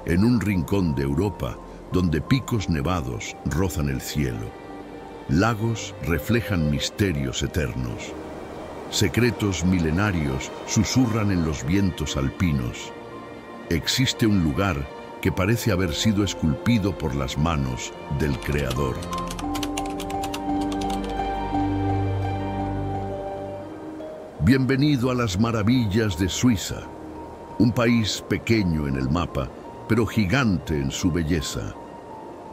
en un rincón de Europa, donde picos nevados rozan el cielo. Lagos reflejan misterios eternos. Secretos milenarios susurran en los vientos alpinos. Existe un lugar que parece haber sido esculpido por las manos del Creador. Bienvenido a las maravillas de Suiza, un país pequeño en el mapa, pero gigante en su belleza,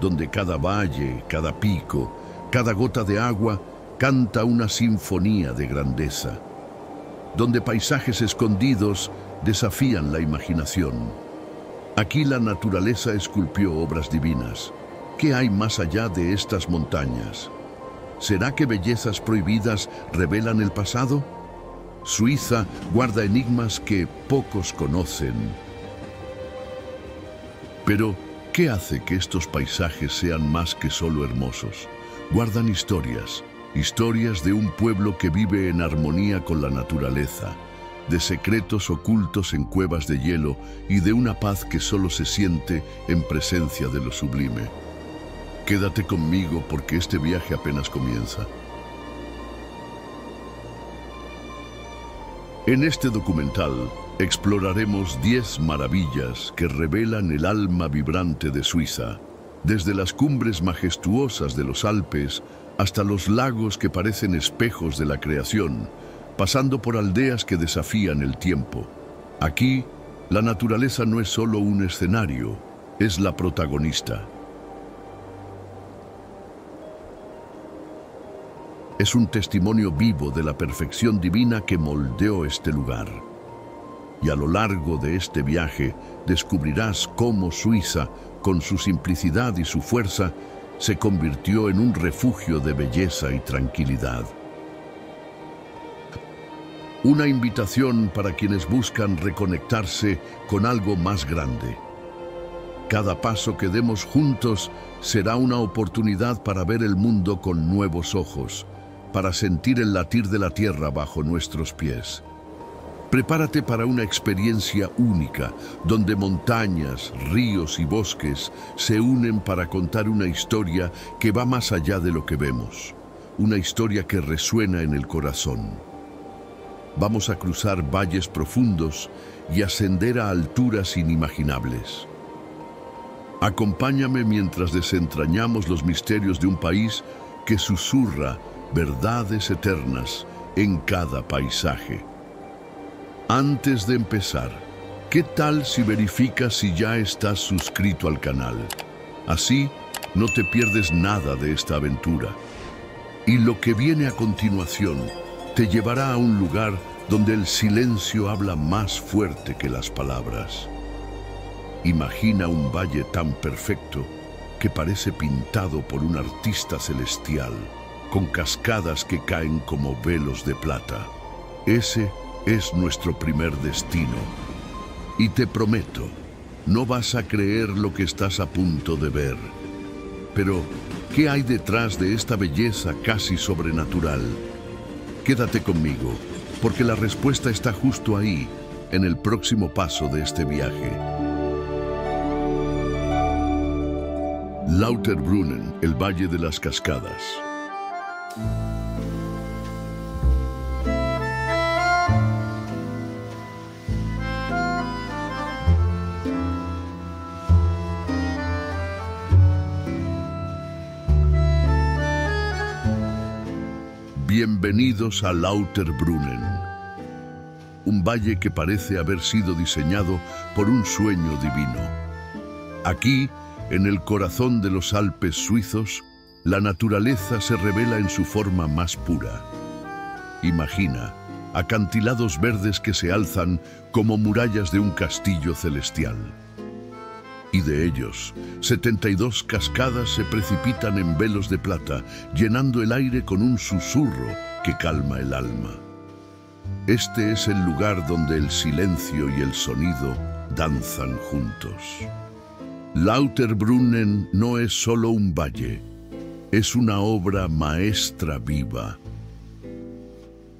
donde cada valle, cada pico, cada gota de agua canta una sinfonía de grandeza, donde paisajes escondidos desafían la imaginación. Aquí la naturaleza esculpió obras divinas. ¿Qué hay más allá de estas montañas? ¿Será que bellezas prohibidas revelan el pasado? Suiza guarda enigmas que pocos conocen. Pero, ¿qué hace que estos paisajes sean más que solo hermosos? Guardan historias de un pueblo que vive en armonía con la naturaleza, de secretos ocultos en cuevas de hielo y de una paz que solo se siente en presencia de lo sublime. Quédate conmigo porque este viaje apenas comienza. En este documental exploraremos 10 maravillas que revelan el alma vibrante de Suiza, desde las cumbres majestuosas de los Alpes hasta los lagos que parecen espejos de la creación, pasando por aldeas que desafían el tiempo. Aquí, la naturaleza no es solo un escenario, es la protagonista. Es un testimonio vivo de la perfección divina que moldeó este lugar. Y a lo largo de este viaje descubrirás cómo Suiza, con su simplicidad y su fuerza, se convirtió en un refugio de belleza y tranquilidad. Una invitación para quienes buscan reconectarse con algo más grande. Cada paso que demos juntos será una oportunidad para ver el mundo con nuevos ojos, para sentir el latir de la tierra bajo nuestros pies. Prepárate para una experiencia única, donde montañas, ríos y bosques se unen para contar una historia que va más allá de lo que vemos, una historia que resuena en el corazón. Vamos a cruzar valles profundos y ascender a alturas inimaginables. Acompáñame mientras desentrañamos los misterios de un país que susurra verdades eternas en cada paisaje. Antes de empezar, ¿qué tal si verificas si ya estás suscrito al canal? Así no te pierdes nada de esta aventura. Y lo que viene a continuación te llevará a un lugar donde el silencio habla más fuerte que las palabras. Imagina un valle tan perfecto que parece pintado por un artista celestial, con cascadas que caen como velos de plata. Ese es nuestro primer destino. Y te prometo, no vas a creer lo que estás a punto de ver. Pero, ¿qué hay detrás de esta belleza casi sobrenatural? Quédate conmigo, porque la respuesta está justo ahí, en el próximo paso de este viaje. Lauterbrunnen, el Valle de las Cascadas. Bienvenidos a Lauterbrunnen, un valle que parece haber sido diseñado por un sueño divino. Aquí, en el corazón de los Alpes suizos, la naturaleza se revela en su forma más pura. Imagina acantilados verdes que se alzan como murallas de un castillo celestial. Y de ellos, 72 cascadas se precipitan en velos de plata, llenando el aire con un susurro que calma el alma. Este es el lugar donde el silencio y el sonido danzan juntos. Lauterbrunnen no es solo un valle, es una obra maestra viva.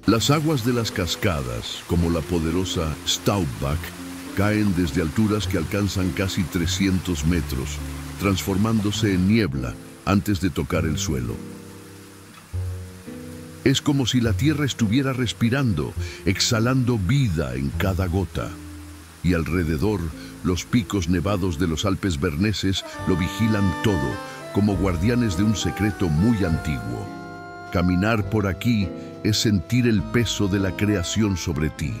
Las aguas de las cascadas, como la poderosa Staubbach, Caen desde alturas que alcanzan casi 300 metros, transformándose en niebla antes de tocar el suelo. Es como si la tierra estuviera respirando, exhalando vida en cada gota. Y alrededor, los picos nevados de los Alpes berneses lo vigilan todo, como guardianes de un secreto muy antiguo. Caminar por aquí es sentir el peso de la creación sobre ti.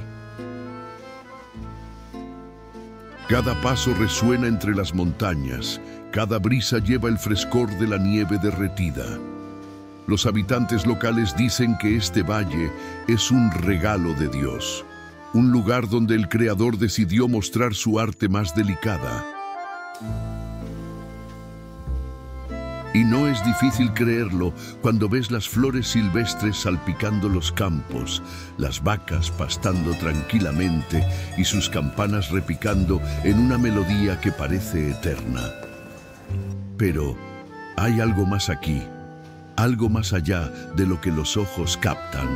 Cada paso resuena entre las montañas, cada brisa lleva el frescor de la nieve derretida. Los habitantes locales dicen que este valle es un regalo de Dios, un lugar donde el Creador decidió mostrar su arte más delicada. Y no es difícil creerlo cuando ves las flores silvestres salpicando los campos, las vacas pastando tranquilamente y sus campanas repicando en una melodía que parece eterna. Pero hay algo más aquí, algo más allá de lo que los ojos captan.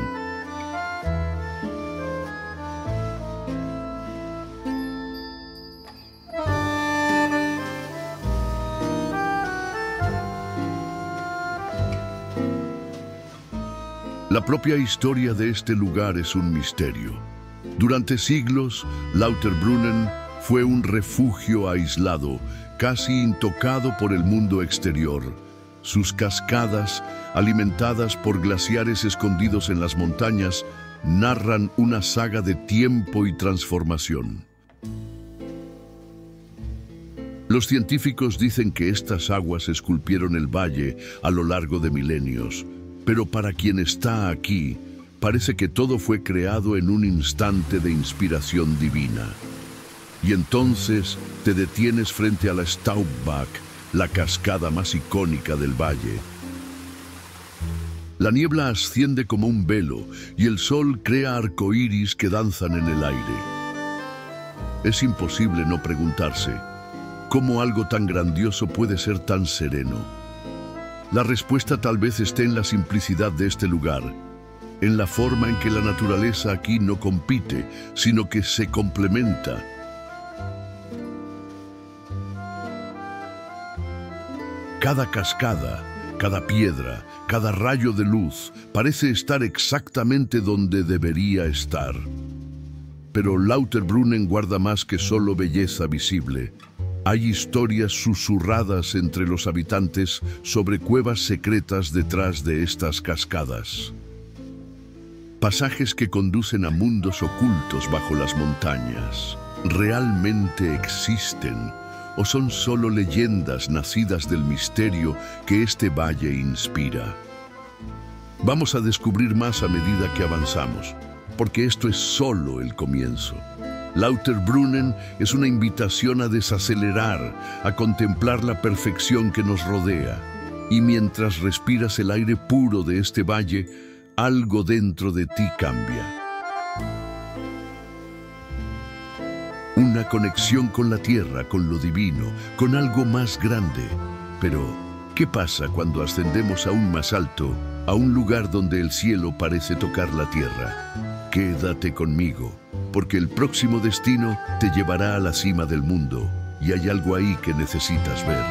La propia historia de este lugar es un misterio. Durante siglos, Lauterbrunnen fue un refugio aislado, casi intocado por el mundo exterior. Sus cascadas, alimentadas por glaciares escondidos en las montañas, narran una saga de tiempo y transformación. Los científicos dicen que estas aguas esculpieron el valle a lo largo de milenios, pero para quien está aquí, parece que todo fue creado en un instante de inspiración divina. Y entonces te detienes frente a la Staubbach, la cascada más icónica del valle. La niebla asciende como un velo y el sol crea arcoíris que danzan en el aire. Es imposible no preguntarse, ¿cómo algo tan grandioso puede ser tan sereno? La respuesta tal vez esté en la simplicidad de este lugar, en la forma en que la naturaleza aquí no compite, sino que se complementa. Cada cascada, cada piedra, cada rayo de luz parece estar exactamente donde debería estar. Pero Lauterbrunnen guarda más que solo belleza visible. Hay historias susurradas entre los habitantes sobre cuevas secretas detrás de estas cascadas. Pasajes que conducen a mundos ocultos bajo las montañas. ¿Realmente existen o son solo leyendas nacidas del misterio que este valle inspira? Vamos a descubrir más a medida que avanzamos, porque esto es solo el comienzo. Lauterbrunnen es una invitación a desacelerar, a contemplar la perfección que nos rodea. Y mientras respiras el aire puro de este valle, algo dentro de ti cambia. Una conexión con la tierra, con lo divino, con algo más grande. Pero, ¿qué pasa cuando ascendemos aún más alto, a un lugar donde el cielo parece tocar la tierra? Quédate conmigo, porque el próximo destino te llevará a la cima del mundo, y hay algo ahí que necesitas ver.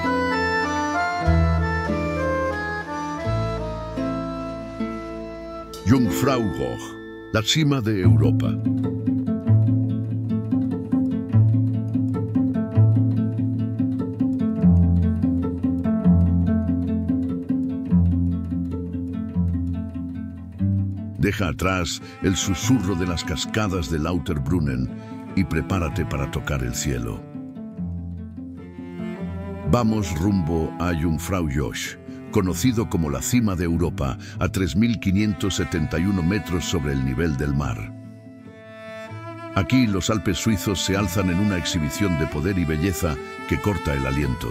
Jungfraujoch, la cima de Europa. Deja atrás el susurro de las cascadas de Lauterbrunnen y prepárate para tocar el cielo. Vamos rumbo a Jungfraujoch, conocido como la cima de Europa, a 3.571 metros sobre el nivel del mar. Aquí los Alpes suizos se alzan en una exhibición de poder y belleza que corta el aliento.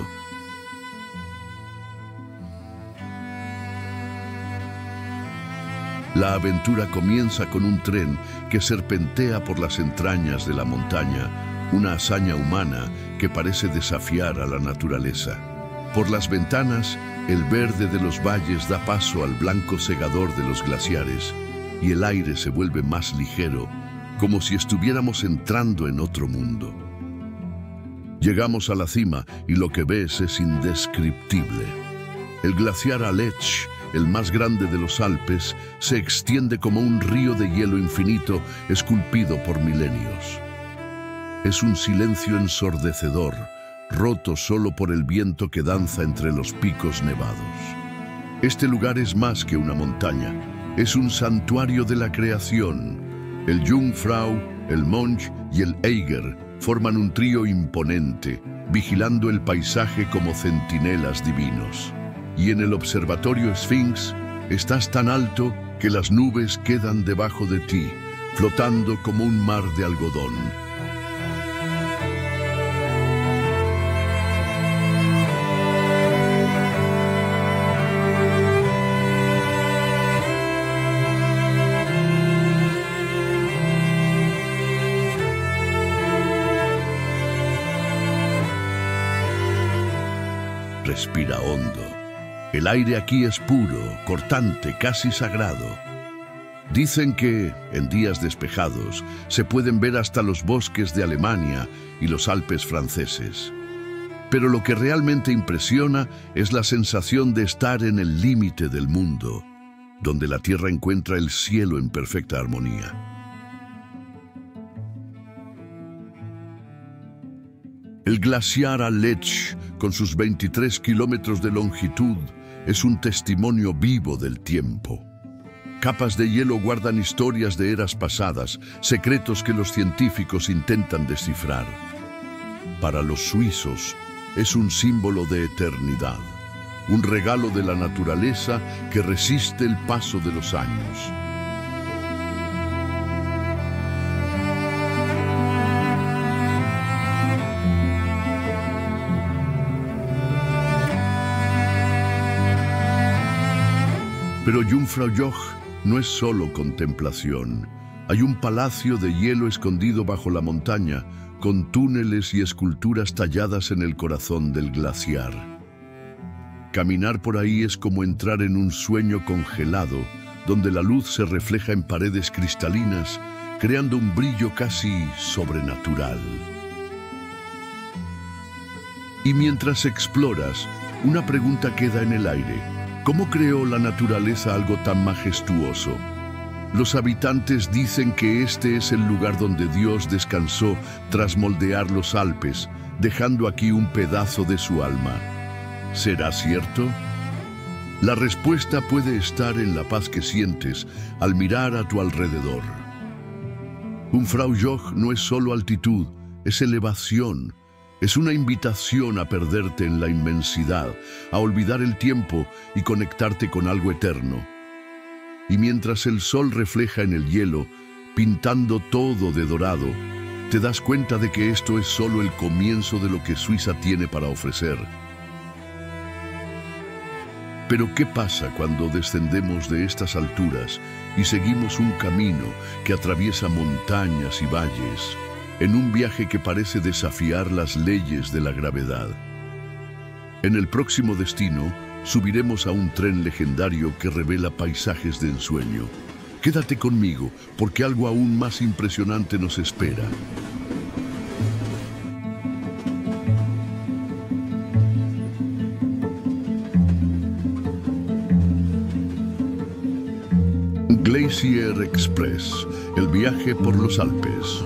La aventura comienza con un tren que serpentea por las entrañas de la montaña, una hazaña humana que parece desafiar a la naturaleza. Por las ventanas, el verde de los valles da paso al blanco cegador de los glaciares y el aire se vuelve más ligero, como si estuviéramos entrando en otro mundo. Llegamos a la cima y lo que ves es indescriptible. El glaciar Aletsch, el más grande de los Alpes, se extiende como un río de hielo infinito esculpido por milenios. Es un silencio ensordecedor, roto solo por el viento que danza entre los picos nevados. Este lugar es más que una montaña, es un santuario de la creación. El Jungfrau, el Mönch y el Eiger forman un trío imponente, vigilando el paisaje como centinelas divinos. Y en el observatorio Sphinx estás tan alto que las nubes quedan debajo de ti, flotando como un mar de algodón. Respira hondo. El aire aquí es puro, cortante, casi sagrado. Dicen que, en días despejados, se pueden ver hasta los bosques de Alemania y los Alpes franceses. Pero lo que realmente impresiona es la sensación de estar en el límite del mundo, donde la tierra encuentra el cielo en perfecta armonía. El glaciar Aletsch, con sus 23 kilómetros de longitud, es un testimonio vivo del tiempo. Capas de hielo guardan historias de eras pasadas, secretos que los científicos intentan descifrar. Para los suizos, es un símbolo de eternidad, un regalo de la naturaleza que resiste el paso de los años. Pero Jungfraujoch no es solo contemplación. Hay un palacio de hielo escondido bajo la montaña, con túneles y esculturas talladas en el corazón del glaciar. Caminar por ahí es como entrar en un sueño congelado, donde la luz se refleja en paredes cristalinas, creando un brillo casi sobrenatural. Y mientras exploras, una pregunta queda en el aire. ¿Cómo creó la naturaleza algo tan majestuoso? Los habitantes dicen que este es el lugar donde Dios descansó tras moldear los Alpes, dejando aquí un pedazo de su alma. ¿Será cierto? La respuesta puede estar en la paz que sientes al mirar a tu alrededor. Jungfraujoch no es solo altitud, es elevación. Es una invitación a perderte en la inmensidad, a olvidar el tiempo y conectarte con algo eterno. Y mientras el sol refleja en el hielo, pintando todo de dorado, te das cuenta de que esto es solo el comienzo de lo que Suiza tiene para ofrecer. Pero ¿qué pasa cuando descendemos de estas alturas y seguimos un camino que atraviesa montañas y valles, en un viaje que parece desafiar las leyes de la gravedad? En el próximo destino, subiremos a un tren legendario que revela paisajes de ensueño. Quédate conmigo, porque algo aún más impresionante nos espera. Glacier Express, el viaje por los Alpes.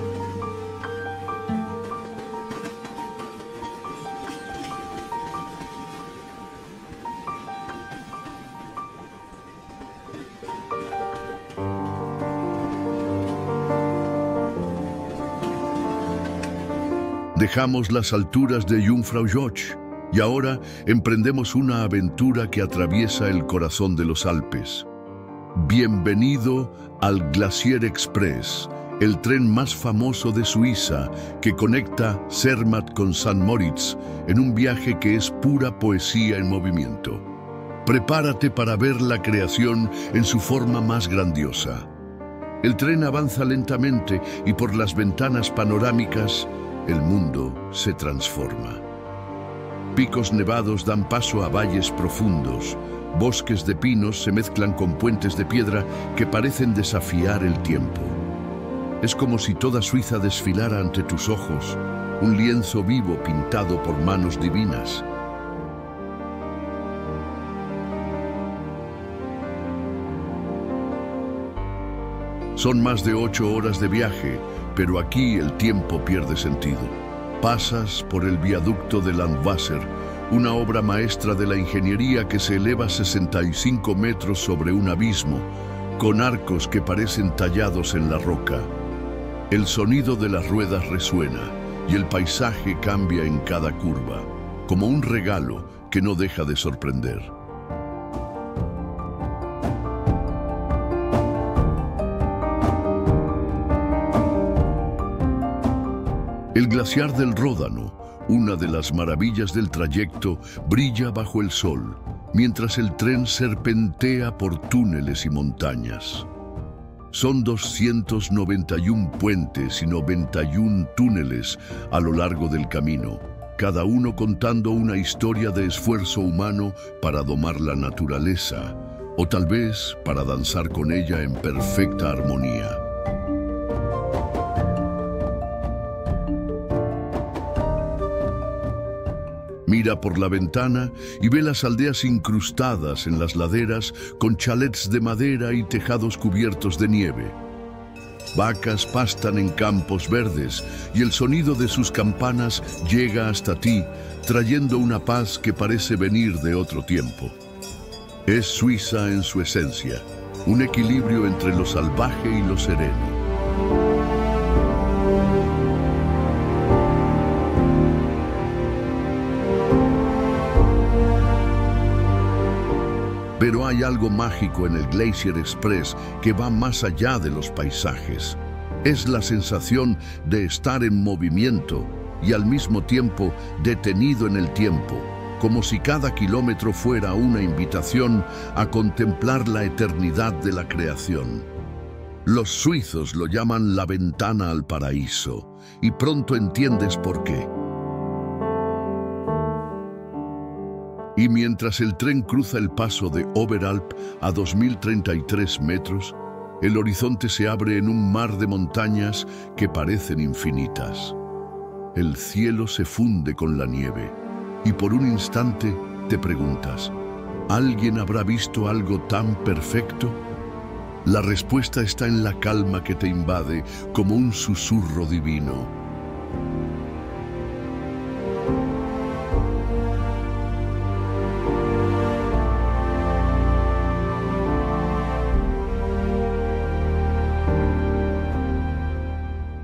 Dejamos las alturas de Jungfraujoch y ahora emprendemos una aventura que atraviesa el corazón de los Alpes. Bienvenido al Glacier Express, el tren más famoso de Suiza que conecta Zermatt con St. Moritz en un viaje que es pura poesía en movimiento. Prepárate para ver la creación en su forma más grandiosa. El tren avanza lentamente y por las ventanas panorámicas el mundo se transforma. Picos nevados dan paso a valles profundos. Bosques de pinos se mezclan con puentes de piedra que parecen desafiar el tiempo. Es como si toda Suiza desfilara ante tus ojos, un lienzo vivo pintado por manos divinas. Son más de 8 horas de viaje, pero aquí el tiempo pierde sentido. Pasas por el viaducto de Landwasser, una obra maestra de la ingeniería que se eleva 65 metros sobre un abismo, con arcos que parecen tallados en la roca. El sonido de las ruedas resuena y el paisaje cambia en cada curva, como un regalo que no deja de sorprender. El glaciar del Ródano, una de las maravillas del trayecto, brilla bajo el sol, mientras el tren serpentea por túneles y montañas. Son 291 puentes y 91 túneles a lo largo del camino, cada uno contando una historia de esfuerzo humano para domar la naturaleza, o tal vez para danzar con ella en perfecta armonía. Mira por la ventana y ve las aldeas incrustadas en las laderas con chalets de madera y tejados cubiertos de nieve. Vacas pastan en campos verdes y el sonido de sus campanas llega hasta ti, trayendo una paz que parece venir de otro tiempo. Es Suiza en su esencia, un equilibrio entre lo salvaje y lo sereno. Pero hay algo mágico en el Glacier Express que va más allá de los paisajes. Es la sensación de estar en movimiento y al mismo tiempo detenido en el tiempo, como si cada kilómetro fuera una invitación a contemplar la eternidad de la creación. Los suizos lo llaman la ventana al paraíso, y pronto entiendes por qué. Y mientras el tren cruza el paso de Oberalp a 2033 metros, el horizonte se abre en un mar de montañas que parecen infinitas. El cielo se funde con la nieve y por un instante te preguntas, ¿alguien habrá visto algo tan perfecto? La respuesta está en la calma que te invade como un susurro divino.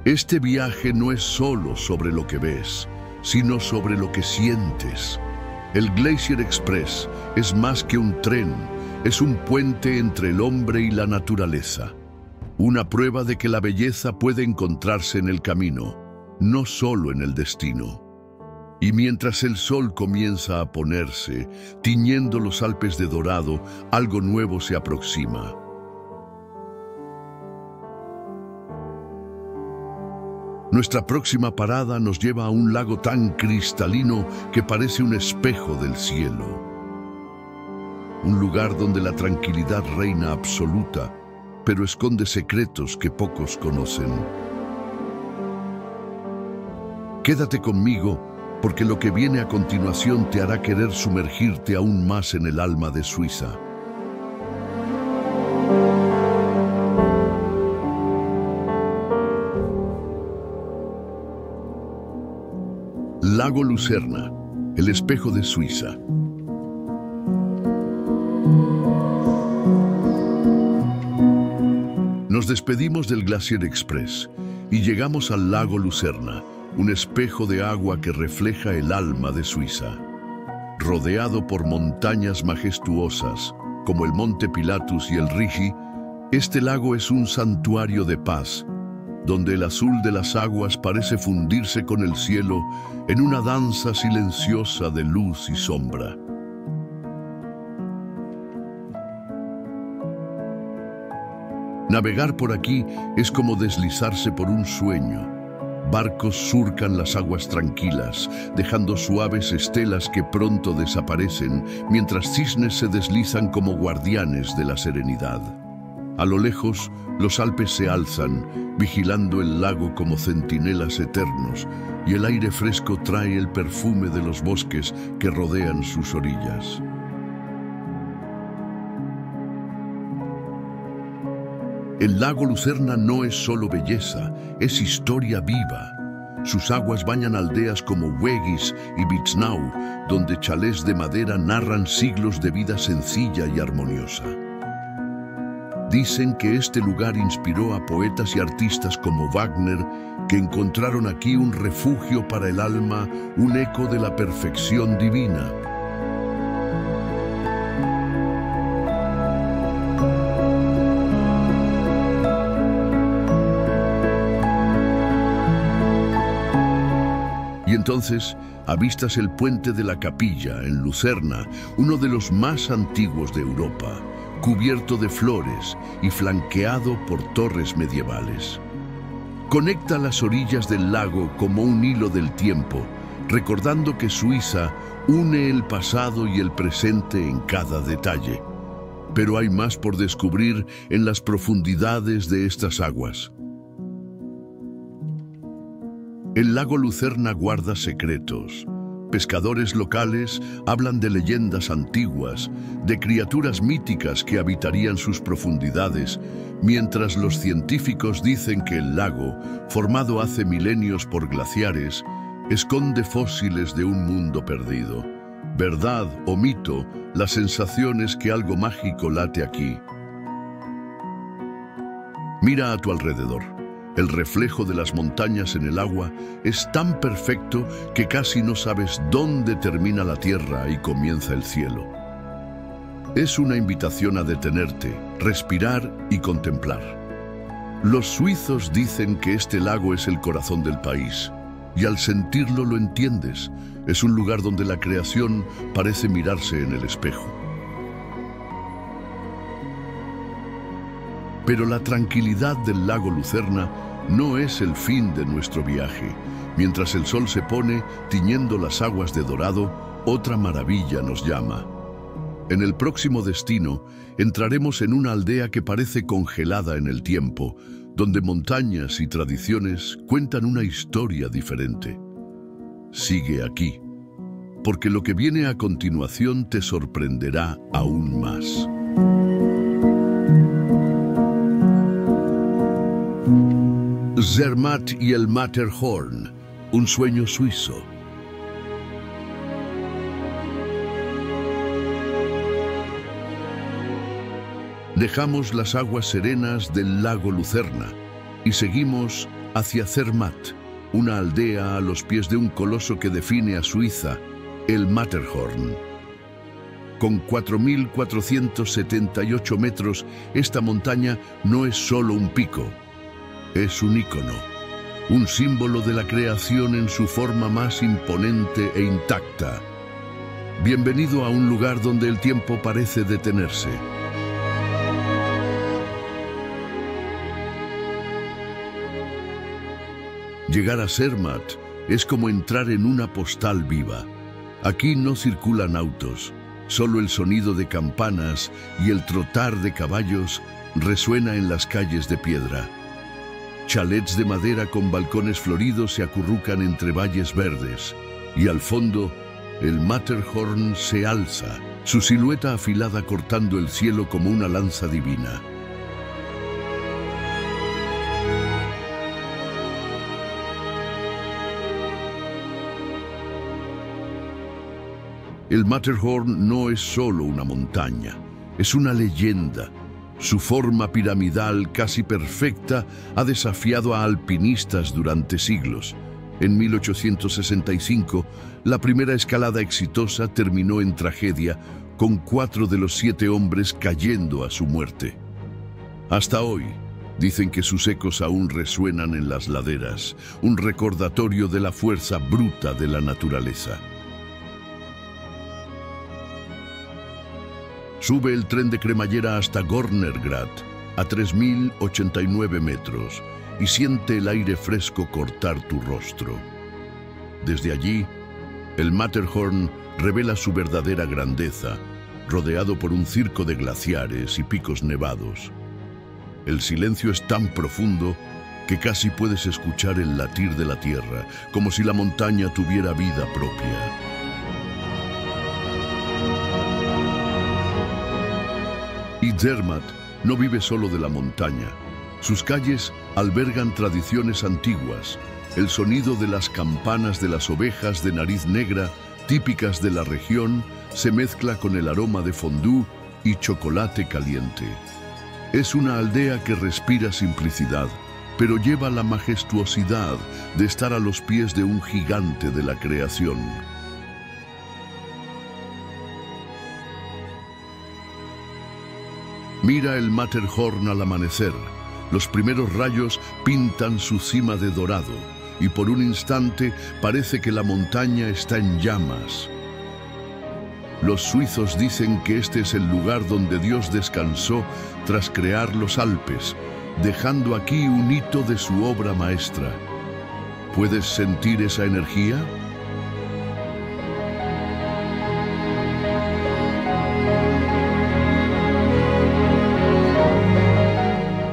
Este viaje no es solo sobre lo que ves, sino sobre lo que sientes. El Glacier Express es más que un tren, es un puente entre el hombre y la naturaleza. Una prueba de que la belleza puede encontrarse en el camino, no solo en el destino. Y mientras el sol comienza a ponerse, tiñendo los Alpes de dorado, algo nuevo se aproxima. Nuestra próxima parada nos lleva a un lago tan cristalino que parece un espejo del cielo. Un lugar donde la tranquilidad reina absoluta, pero esconde secretos que pocos conocen. Quédate conmigo, porque lo que viene a continuación te hará querer sumergirte aún más en el alma de Suiza. Lago Lucerna, el espejo de Suiza. Nos despedimos del Glacier Express y llegamos al lago Lucerna, un espejo de agua que refleja el alma de Suiza. Rodeado por montañas majestuosas, como el Monte Pilatus y el Rigi, este lago es un santuario de paz, donde el azul de las aguas parece fundirse con el cielo en una danza silenciosa de luz y sombra. Navegar por aquí es como deslizarse por un sueño. Barcos surcan las aguas tranquilas, dejando suaves estelas que pronto desaparecen, mientras cisnes se deslizan como guardianes de la serenidad. A lo lejos, los Alpes se alzan, vigilando el lago como centinelas eternos, y el aire fresco trae el perfume de los bosques que rodean sus orillas. El lago Lucerna no es solo belleza, es historia viva. Sus aguas bañan aldeas como Hueguis y Vitznau, donde chalés de madera narran siglos de vida sencilla y armoniosa. Dicen que este lugar inspiró a poetas y artistas como Wagner, que encontraron aquí un refugio para el alma, un eco de la perfección divina. Y entonces avistas el puente de la Capilla en Lucerna, uno de los más antiguos de Europa, cubierto de flores y flanqueado por torres medievales. Conecta las orillas del lago como un hilo del tiempo, recordando que Suiza une el pasado y el presente en cada detalle. Pero hay más por descubrir en las profundidades de estas aguas. El lago Lucerna guarda secretos. Pescadores locales hablan de leyendas antiguas, de criaturas míticas que habitarían sus profundidades, mientras los científicos dicen que el lago, formado hace milenios por glaciares, esconde fósiles de un mundo perdido. Verdad o mito, la sensación es que algo mágico late aquí. Mira a tu alrededor. El reflejo de las montañas en el agua es tan perfecto que casi no sabes dónde termina la tierra y comienza el cielo. Es una invitación a detenerte, respirar y contemplar. Los suizos dicen que este lago es el corazón del país, y al sentirlo lo entiendes. Es un lugar donde la creación parece mirarse en el espejo. Pero la tranquilidad del lago Lucerna no es el fin de nuestro viaje. Mientras el sol se pone, tiñendo las aguas de dorado, otra maravilla nos llama. En el próximo destino, entraremos en una aldea que parece congelada en el tiempo, donde montañas y tradiciones cuentan una historia diferente. Sigue aquí, porque lo que viene a continuación te sorprenderá aún más. Zermatt y el Matterhorn, un sueño suizo. Dejamos las aguas serenas del lago Lucerna y seguimos hacia Zermatt, una aldea a los pies de un coloso que define a Suiza, el Matterhorn. Con 4.478 metros, esta montaña no es solo un pico. Es un ícono, un símbolo de la creación en su forma más imponente e intacta. Bienvenido a un lugar donde el tiempo parece detenerse. Llegar a Zermatt es como entrar en una postal viva. Aquí no circulan autos, solo el sonido de campanas y el trotar de caballos resuena en las calles de piedra. Chalets de madera con balcones floridos se acurrucan entre valles verdes, y al fondo, el Matterhorn se alza, su silueta afilada cortando el cielo como una lanza divina. El Matterhorn no es solo una montaña, es una leyenda. Su forma piramidal casi perfecta ha desafiado a alpinistas durante siglos. En 1865, la primera escalada exitosa terminó en tragedia, con 4 de los 7 hombres cayendo a su muerte. Hasta hoy, dicen que sus ecos aún resuenan en las laderas, un recordatorio de la fuerza bruta de la naturaleza. Sube el tren de cremallera hasta Gornergrat, a 3.089 metros, y siente el aire fresco cortar tu rostro. Desde allí, el Matterhorn revela su verdadera grandeza, rodeado por un circo de glaciares y picos nevados. El silencio es tan profundo que casi puedes escuchar el latir de la tierra, como si la montaña tuviera vida propia. Y Zermatt no vive solo de la montaña. Sus calles albergan tradiciones antiguas. El sonido de las campanas de las ovejas de nariz negra, típicas de la región, se mezcla con el aroma de fondue y chocolate caliente. Es una aldea que respira simplicidad, pero lleva la majestuosidad de estar a los pies de un gigante de la creación. Mira el Matterhorn al amanecer. Los primeros rayos pintan su cima de dorado, y por un instante parece que la montaña está en llamas. Los suizos dicen que este es el lugar donde Dios descansó tras crear los Alpes, dejando aquí un hito de su obra maestra. ¿Puedes sentir esa energía?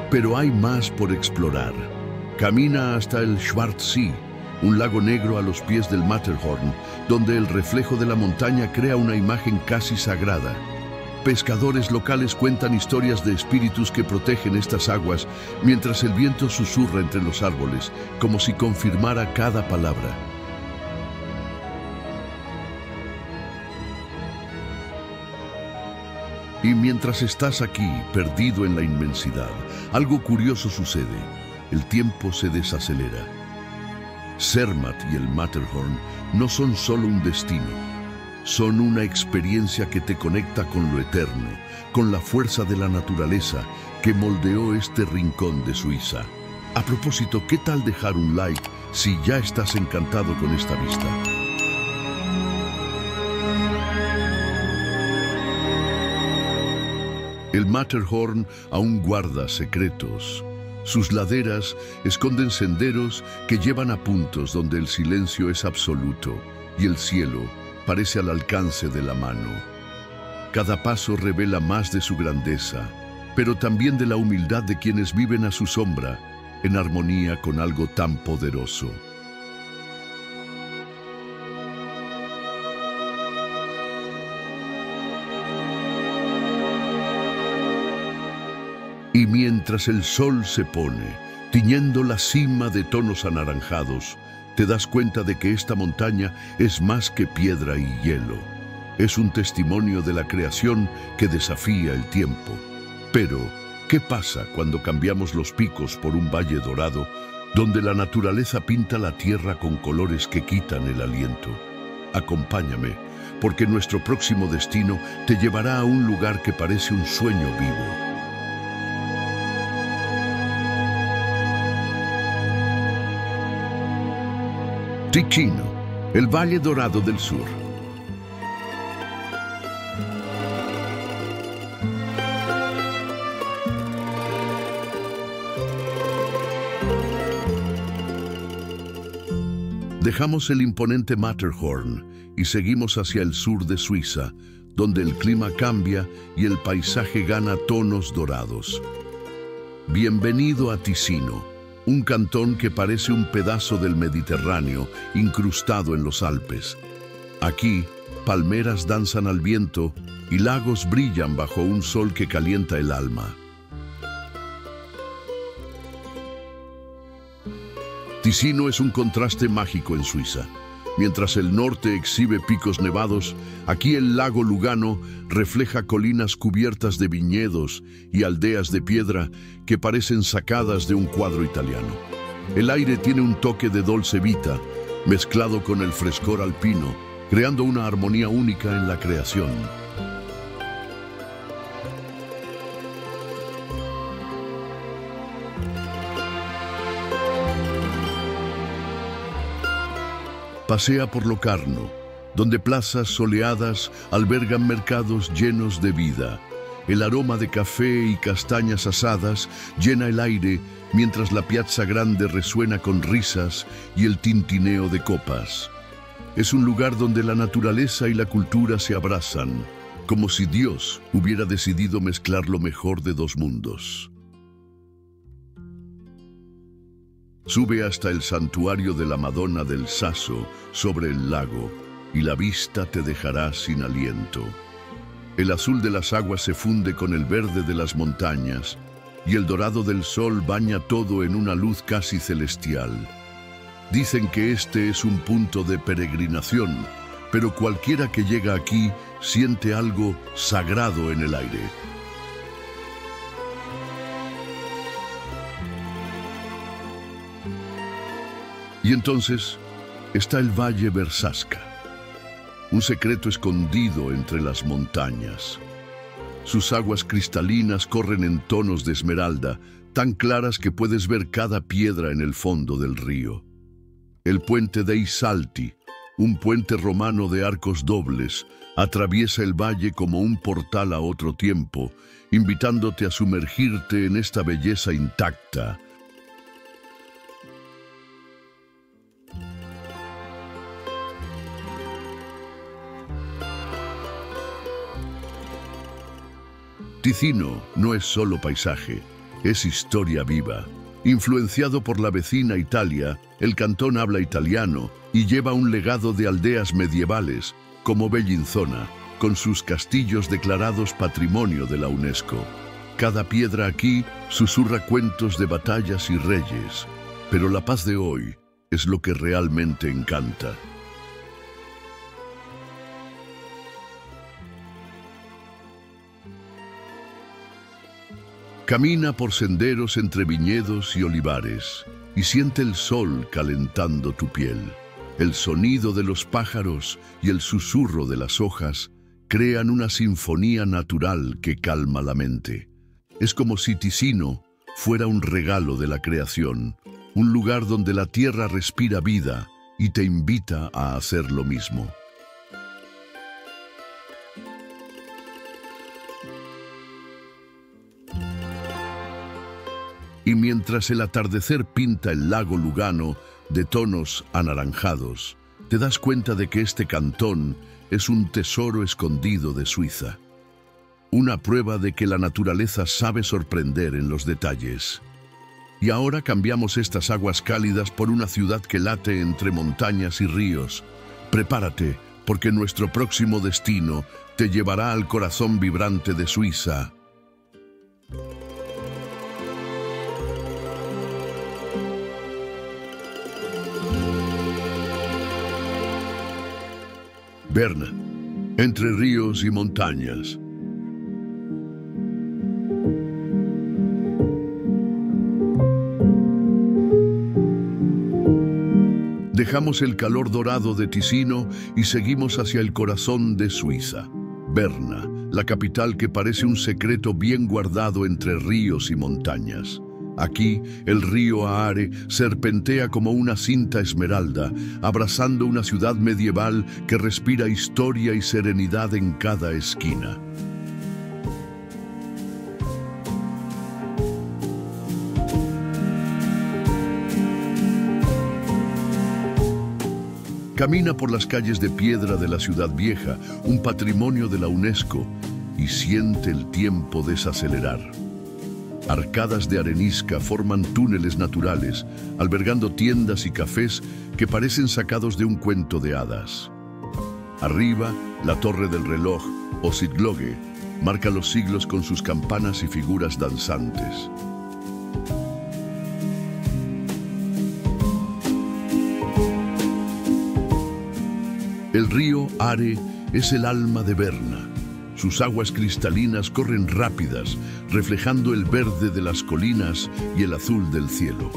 Pero hay más por explorar. Camina hasta el Schwarzsee, un lago negro a los pies del Matterhorn, donde el reflejo de la montaña crea una imagen casi sagrada. Pescadores locales cuentan historias de espíritus que protegen estas aguas, mientras el viento susurra entre los árboles, como si confirmara cada palabra. Y mientras estás aquí, perdido en la inmensidad, algo curioso sucede. El tiempo se desacelera. Zermatt y el Matterhorn no son solo un destino. Son una experiencia que te conecta con lo eterno, con la fuerza de la naturaleza que moldeó este rincón de Suiza. A propósito, ¿qué tal dejar un like si ya estás encantado con esta vista? El Matterhorn aún guarda secretos. Sus laderas esconden senderos que llevan a puntos donde el silencio es absoluto y el cielo parece al alcance de la mano. Cada paso revela más de su grandeza, pero también de la humildad de quienes viven a su sombra, en armonía con algo tan poderoso. Y mientras el sol se pone, tiñendo la cima de tonos anaranjados, te das cuenta de que esta montaña es más que piedra y hielo. Es un testimonio de la creación que desafía el tiempo. Pero, ¿qué pasa cuando cambiamos los picos por un valle dorado, donde la naturaleza pinta la tierra con colores que quitan el aliento? Acompáñame, porque nuestro próximo destino te llevará a un lugar que parece un sueño vivo. Ticino, el Valle Dorado del Sur. Dejamos el imponente Matterhorn y seguimos hacia el sur de Suiza, donde el clima cambia y el paisaje gana tonos dorados. Bienvenido a Ticino, un cantón que parece un pedazo del Mediterráneo incrustado en los Alpes. Aquí, palmeras danzan al viento y lagos brillan bajo un sol que calienta el alma. Ticino es un contraste mágico en Suiza. Mientras el norte exhibe picos nevados, aquí el lago Lugano refleja colinas cubiertas de viñedos y aldeas de piedra que parecen sacadas de un cuadro italiano. El aire tiene un toque de dolce vita, mezclado con el frescor alpino, creando una armonía única en la creación. Pasea por Locarno, donde plazas soleadas albergan mercados llenos de vida. El aroma de café y castañas asadas llena el aire mientras la Piazza Grande resuena con risas y el tintineo de copas. Es un lugar donde la naturaleza y la cultura se abrazan, como si Dios hubiera decidido mezclar lo mejor de dos mundos. Sube hasta el santuario de la Madonna del Sasso sobre el lago, y la vista te dejará sin aliento. El azul de las aguas se funde con el verde de las montañas, y el dorado del sol baña todo en una luz casi celestial. Dicen que este es un punto de peregrinación, pero cualquiera que llega aquí siente algo sagrado en el aire. Y entonces está el Valle Versasca, un secreto escondido entre las montañas. Sus aguas cristalinas corren en tonos de esmeralda, tan claras que puedes ver cada piedra en el fondo del río. El puente dei Salti, un puente romano de arcos dobles, atraviesa el valle como un portal a otro tiempo, invitándote a sumergirte en esta belleza intacta. Ticino no es solo paisaje, es historia viva. Influenciado por la vecina Italia, el cantón habla italiano y lleva un legado de aldeas medievales, como Bellinzona, con sus castillos declarados Patrimonio de la UNESCO. Cada piedra aquí susurra cuentos de batallas y reyes, pero la paz de hoy es lo que realmente encanta. Camina por senderos entre viñedos y olivares y siente el sol calentando tu piel. El sonido de los pájaros y el susurro de las hojas crean una sinfonía natural que calma la mente. Es como si Ticino fuera un regalo de la creación, un lugar donde la tierra respira vida y te invita a hacer lo mismo. Y mientras el atardecer pinta el lago Lugano de tonos anaranjados, te das cuenta de que este cantón es un tesoro escondido de Suiza. Una prueba de que la naturaleza sabe sorprender en los detalles. Y ahora cambiamos estas aguas cálidas por una ciudad que late entre montañas y ríos. Prepárate, porque nuestro próximo destino te llevará al corazón vibrante de Suiza. Berna, entre ríos y montañas. Dejamos el calor dorado de Ticino y seguimos hacia el corazón de Suiza. Berna, la capital que parece un secreto bien guardado entre ríos y montañas. Aquí, el río Aare serpentea como una cinta esmeralda, abrazando una ciudad medieval que respira historia y serenidad en cada esquina. Camina por las calles de piedra de la ciudad vieja, un patrimonio de la UNESCO, y siente el tiempo desacelerar. Arcadas de arenisca forman túneles naturales, albergando tiendas y cafés que parecen sacados de un cuento de hadas. Arriba, la torre del reloj, o Sitloge, marca los siglos con sus campanas y figuras danzantes. El río Aare es el alma de Berna. Sus aguas cristalinas corren rápidas, reflejando el verde de las colinas y el azul del cielo.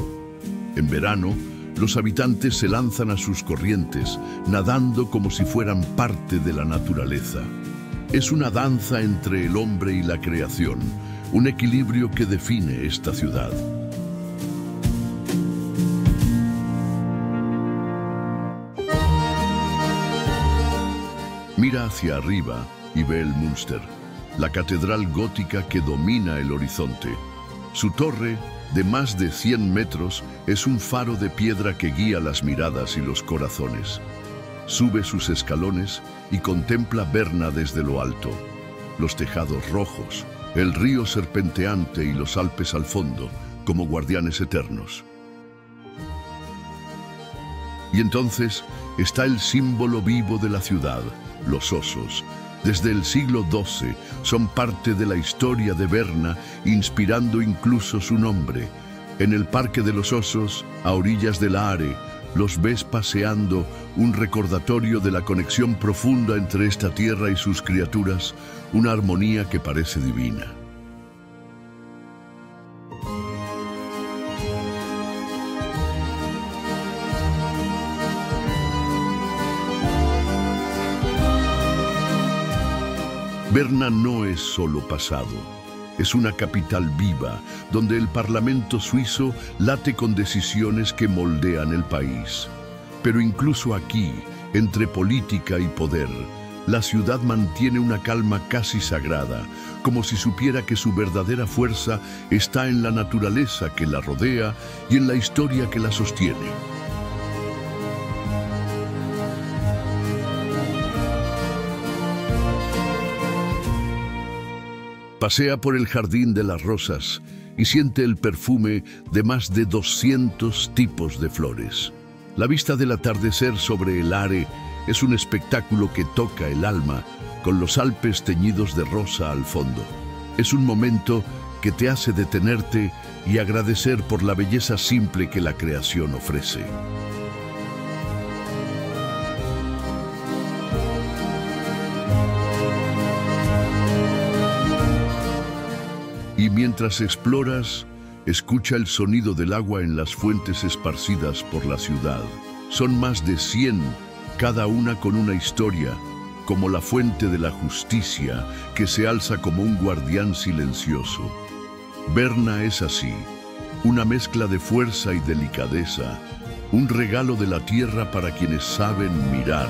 En verano, los habitantes se lanzan a sus corrientes, nadando como si fueran parte de la naturaleza. Es una danza entre el hombre y la creación, un equilibrio que define esta ciudad. Mira hacia arriba y ve el Münster, la catedral gótica que domina el horizonte. Su torre, de más de 100 metros, es un faro de piedra que guía las miradas y los corazones. Sube sus escalones y contempla Berna desde lo alto. Los tejados rojos, el río serpenteante y los Alpes al fondo, como guardianes eternos. Y entonces está el símbolo vivo de la ciudad, los osos. Desde el siglo XII son parte de la historia de Berna, inspirando incluso su nombre. En el Parque de los Osos, a orillas del Aare, los ves paseando, un recordatorio de la conexión profunda entre esta tierra y sus criaturas, una armonía que parece divina. Berna no es solo pasado, es una capital viva, donde el Parlamento suizo late con decisiones que moldean el país. Pero incluso aquí, entre política y poder, la ciudad mantiene una calma casi sagrada, como si supiera que su verdadera fuerza está en la naturaleza que la rodea y en la historia que la sostiene. Pasea por el Jardín de las Rosas y siente el perfume de más de 200 tipos de flores. La vista del atardecer sobre el Aare es un espectáculo que toca el alma, con los Alpes teñidos de rosa al fondo. Es un momento que te hace detenerte y agradecer por la belleza simple que la creación ofrece. Y mientras exploras, escucha el sonido del agua en las fuentes esparcidas por la ciudad. Son más de 100, cada una con una historia, como la fuente de la justicia, que se alza como un guardián silencioso. Berna es así, una mezcla de fuerza y delicadeza, un regalo de la tierra para quienes saben mirar.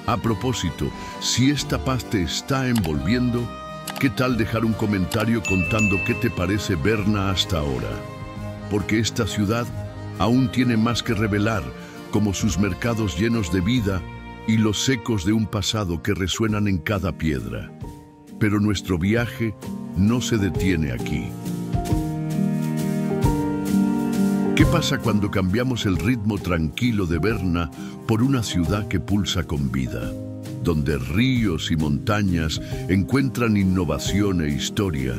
A propósito, si esta paz te está envolviendo, ¿qué tal dejar un comentario contando qué te parece Berna hasta ahora? Porque esta ciudad aún tiene más que revelar, como sus mercados llenos de vida y los ecos de un pasado que resuenan en cada piedra. Pero nuestro viaje no se detiene aquí. ¿Qué pasa cuando cambiamos el ritmo tranquilo de Berna por una ciudad que pulsa con vida, donde ríos y montañas encuentran innovación e historia?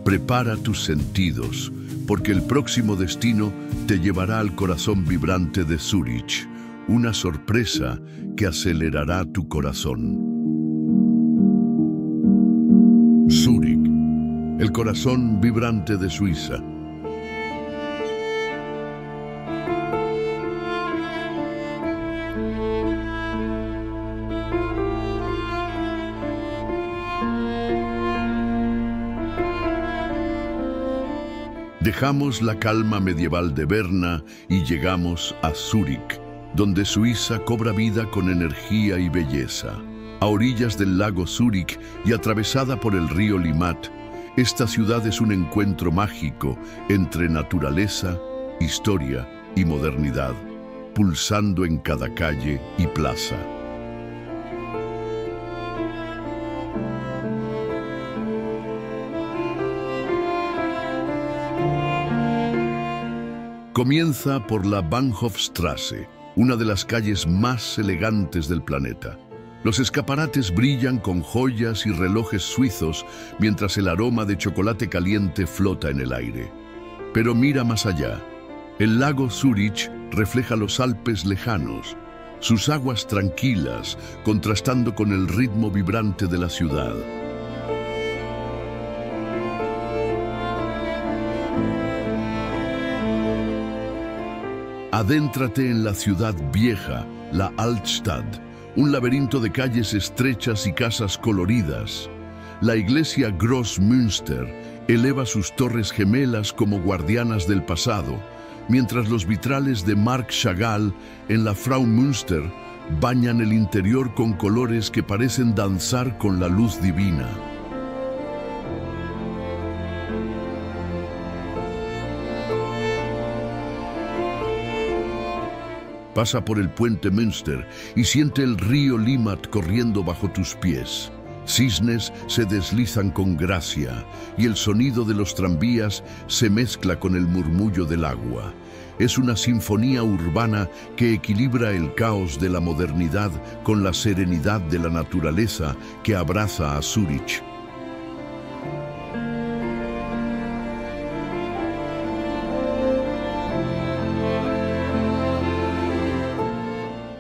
Prepara tus sentidos, porque el próximo destino te llevará al corazón vibrante de Zúrich, una sorpresa que acelerará tu corazón. Zúrich, el corazón vibrante de Suiza. Dejamos la calma medieval de Berna y llegamos a Zúrich, donde Suiza cobra vida con energía y belleza. A orillas del lago Zúrich y atravesada por el río Limmat, esta ciudad es un encuentro mágico entre naturaleza, historia y modernidad, pulsando en cada calle y plaza. Comienza por la Bahnhofstrasse, una de las calles más elegantes del planeta. Los escaparates brillan con joyas y relojes suizos mientras el aroma de chocolate caliente flota en el aire. Pero mira más allá. El lago Zúrich refleja los Alpes lejanos, sus aguas tranquilas contrastando con el ritmo vibrante de la ciudad. Adéntrate en la ciudad vieja, la Altstadt, un laberinto de calles estrechas y casas coloridas. La iglesia Großmünster eleva sus torres gemelas como guardianas del pasado, mientras los vitrales de Marc Chagall en la Fraumünster bañan el interior con colores que parecen danzar con la luz divina. Pasa por el puente Münster y siente el río Limmat corriendo bajo tus pies. Cisnes se deslizan con gracia y el sonido de los tranvías se mezcla con el murmullo del agua. Es una sinfonía urbana que equilibra el caos de la modernidad con la serenidad de la naturaleza que abraza a Zúrich.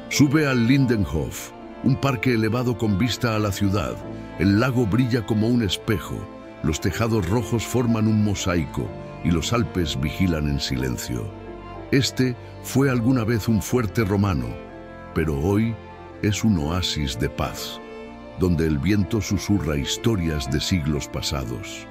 Sube al Lindenhof, un parque elevado con vista a la ciudad. El lago brilla como un espejo, los tejados rojos forman un mosaico y los Alpes vigilan en silencio. Este fue alguna vez un fuerte romano, pero hoy es un oasis de paz, donde el viento susurra historias de siglos pasados.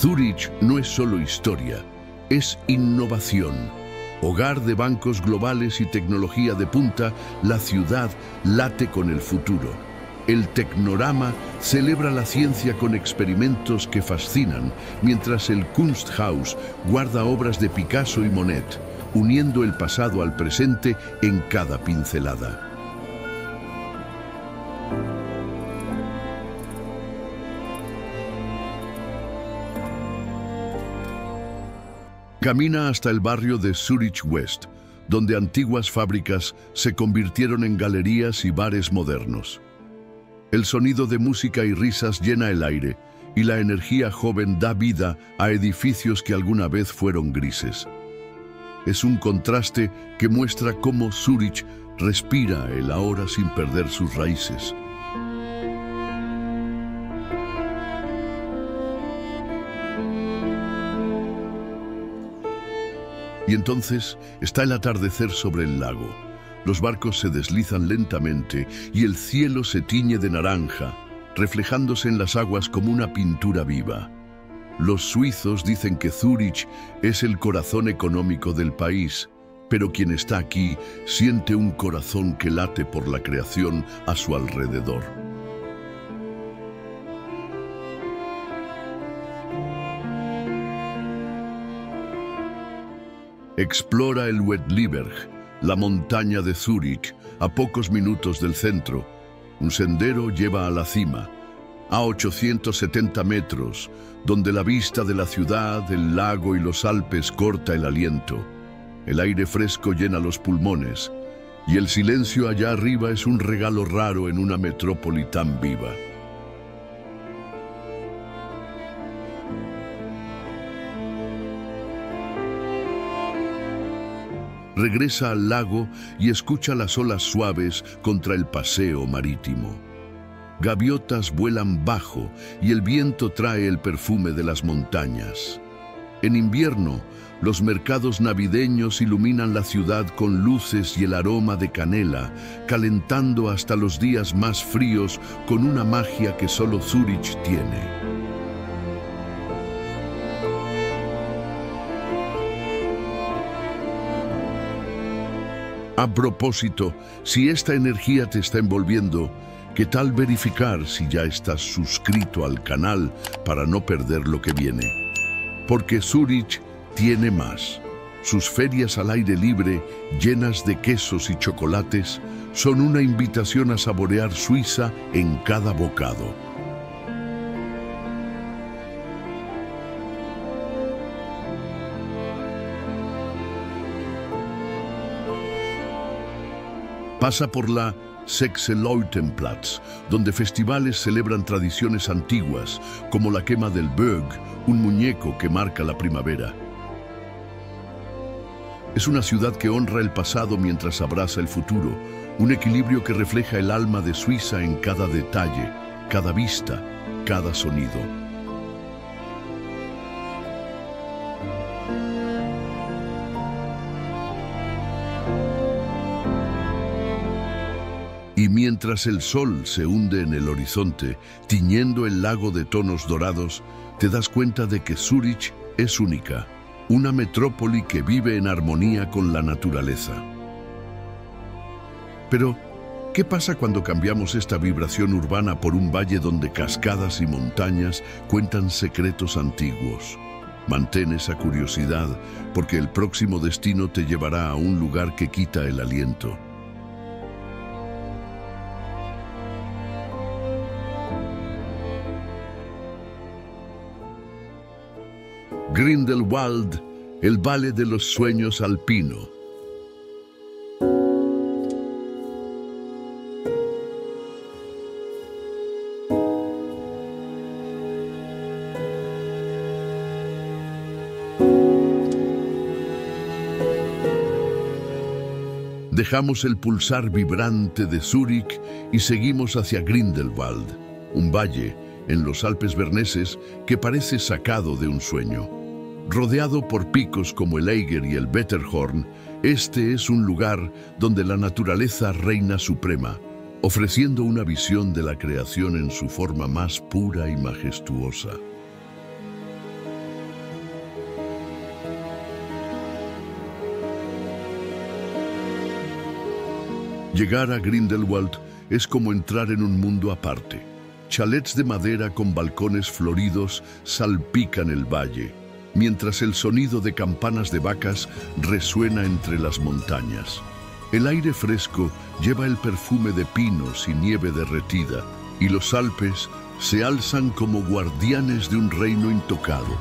Zúrich no es solo historia, es innovación. Hogar de bancos globales y tecnología de punta, la ciudad late con el futuro. El Tecnorama celebra la ciencia con experimentos que fascinan, mientras el Kunsthaus guarda obras de Picasso y Monet, uniendo el pasado al presente en cada pincelada. Camina hasta el barrio de Zurich West, donde antiguas fábricas se convirtieron en galerías y bares modernos. El sonido de música y risas llena el aire, y la energía joven da vida a edificios que alguna vez fueron grises. Es un contraste que muestra cómo Zúrich respira el ahora sin perder sus raíces. Y entonces está el atardecer sobre el lago. Los barcos se deslizan lentamente y el cielo se tiñe de naranja, reflejándose en las aguas como una pintura viva. Los suizos dicen que Zúrich es el corazón económico del país, pero quien está aquí siente un corazón que late por la creación a su alrededor. Explora el Wetliberg, la montaña de Zúrich, a pocos minutos del centro. Un sendero lleva a la cima, a 870 metros, donde la vista de la ciudad, el lago y los Alpes corta el aliento. El aire fresco llena los pulmones, y el silencio allá arriba es un regalo raro en una metrópoli tan viva. Regresa al lago y escucha las olas suaves contra el paseo marítimo. Gaviotas vuelan bajo y el viento trae el perfume de las montañas. En invierno, los mercados navideños iluminan la ciudad con luces y el aroma de canela, calentando hasta los días más fríos con una magia que solo Zúrich tiene. A propósito, si esta energía te está envolviendo, ¿qué tal verificar si ya estás suscrito al canal para no perder lo que viene? Porque Zúrich tiene más. Sus ferias al aire libre, llenas de quesos y chocolates, son una invitación a saborear Suiza en cada bocado. Pasa por la Sechseleutenplatz, donde festivales celebran tradiciones antiguas, como la quema del Bög, un muñeco que marca la primavera. Es una ciudad que honra el pasado mientras abraza el futuro, un equilibrio que refleja el alma de Suiza en cada detalle, cada vista, cada sonido. Y mientras el sol se hunde en el horizonte, tiñendo el lago de tonos dorados, te das cuenta de que Zúrich es única, una metrópoli que vive en armonía con la naturaleza. Pero, ¿qué pasa cuando cambiamos esta vibración urbana por un valle donde cascadas y montañas cuentan secretos antiguos? Mantén esa curiosidad, porque el próximo destino te llevará a un lugar que quita el aliento. Grindelwald, el Valle de los Sueños alpino. Dejamos el pulsar vibrante de Zúrich y seguimos hacia Grindelwald, un valle en los Alpes berneses que parece sacado de un sueño. Rodeado por picos como el Eiger y el Wetterhorn, este es un lugar donde la naturaleza reina suprema, ofreciendo una visión de la creación en su forma más pura y majestuosa. Llegar a Grindelwald es como entrar en un mundo aparte. Chalets de madera con balcones floridos salpican el valle, mientras el sonido de campanas de vacas resuena entre las montañas. El aire fresco lleva el perfume de pinos y nieve derretida, y los Alpes se alzan como guardianes de un reino intocado.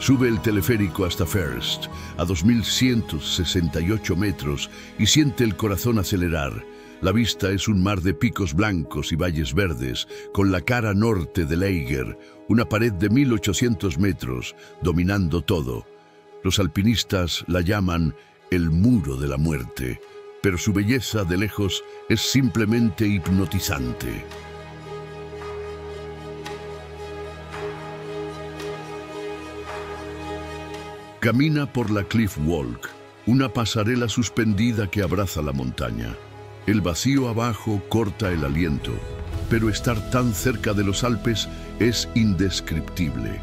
Sube el teleférico hasta First, a 2168 metros, y siente el corazón acelerar. La vista es un mar de picos blancos y valles verdes, con la cara norte del Eiger, una pared de 1800 metros, dominando todo. Los alpinistas la llaman el Muro de la Muerte, pero su belleza de lejos es simplemente hipnotizante. Camina por la Cliff Walk, una pasarela suspendida que abraza la montaña. El vacío abajo corta el aliento, pero estar tan cerca de los Alpes es indescriptible.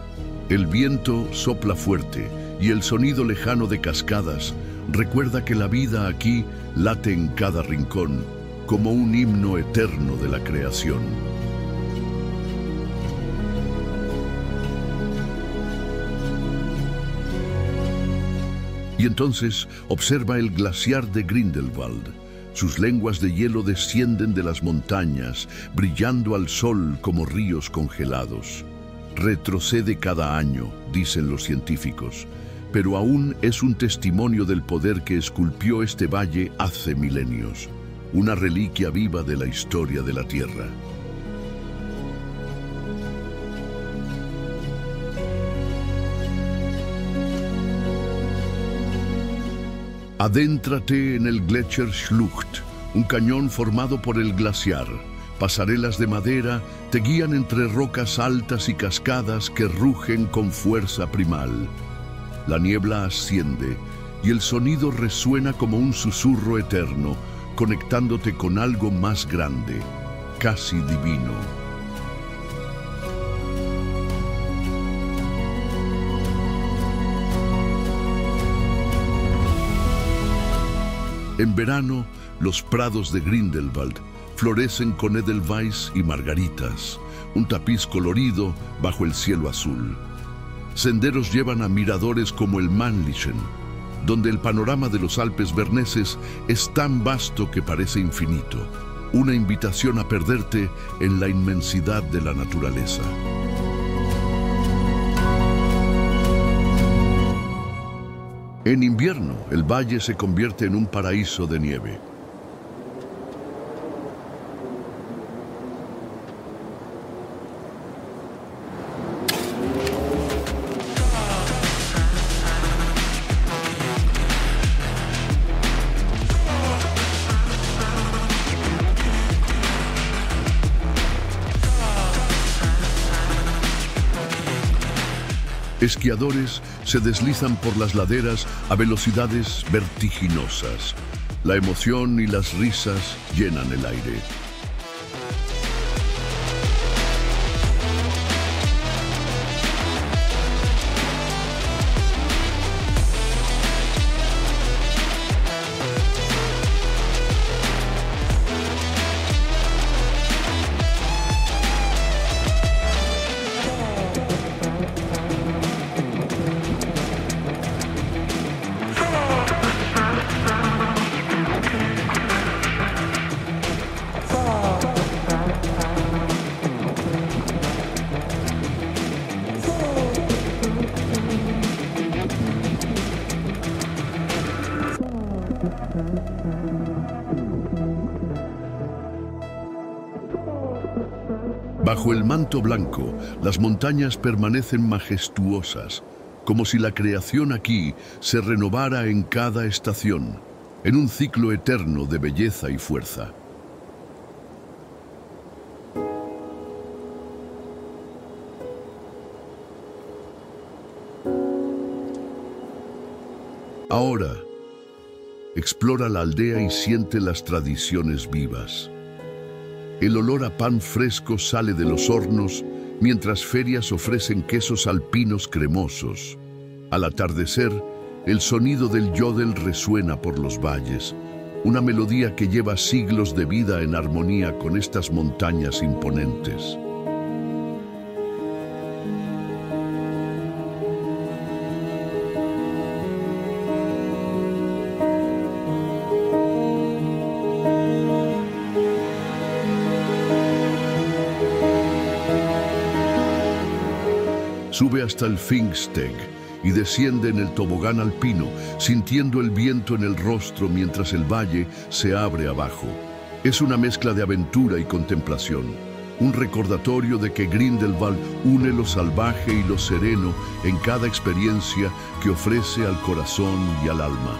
El viento sopla fuerte y el sonido lejano de cascadas recuerda que la vida aquí late en cada rincón, como un himno eterno de la creación. Y entonces observa el glaciar de Grindelwald. Sus lenguas de hielo descienden de las montañas, brillando al sol como ríos congelados. Retrocede cada año, dicen los científicos, pero aún es un testimonio del poder que esculpió este valle hace milenios, una reliquia viva de la historia de la Tierra. Adéntrate en el Gletscherschlucht, un cañón formado por el glaciar. Pasarelas de madera te guían entre rocas altas y cascadas que rugen con fuerza primal. La niebla asciende y el sonido resuena como un susurro eterno, conectándote con algo más grande, casi divino. En verano, los prados de Grindelwald florecen con edelweiss y margaritas, un tapiz colorido bajo el cielo azul. Senderos llevan a miradores como el Mannlichen, donde el panorama de los Alpes berneses es tan vasto que parece infinito, una invitación a perderte en la inmensidad de la naturaleza. En invierno, el valle se convierte en un paraíso de nieve. Esquiadores se deslizan por las laderas a velocidades vertiginosas. La emoción y las risas llenan el aire. Bajo el manto blanco, las montañas permanecen majestuosas, como si la creación aquí se renovara en cada estación, en un ciclo eterno de belleza y fuerza. Ahora, explora la aldea y siente las tradiciones vivas. El olor a pan fresco sale de los hornos, mientras ferias ofrecen quesos alpinos cremosos. Al atardecer, el sonido del yodel resuena por los valles, una melodía que lleva siglos de vida en armonía con estas montañas imponentes. Sube hasta el Finksteg y desciende en el tobogán alpino, sintiendo el viento en el rostro mientras el valle se abre abajo. Es una mezcla de aventura y contemplación, un recordatorio de que Grindelwald une lo salvaje y lo sereno en cada experiencia que ofrece al corazón y al alma.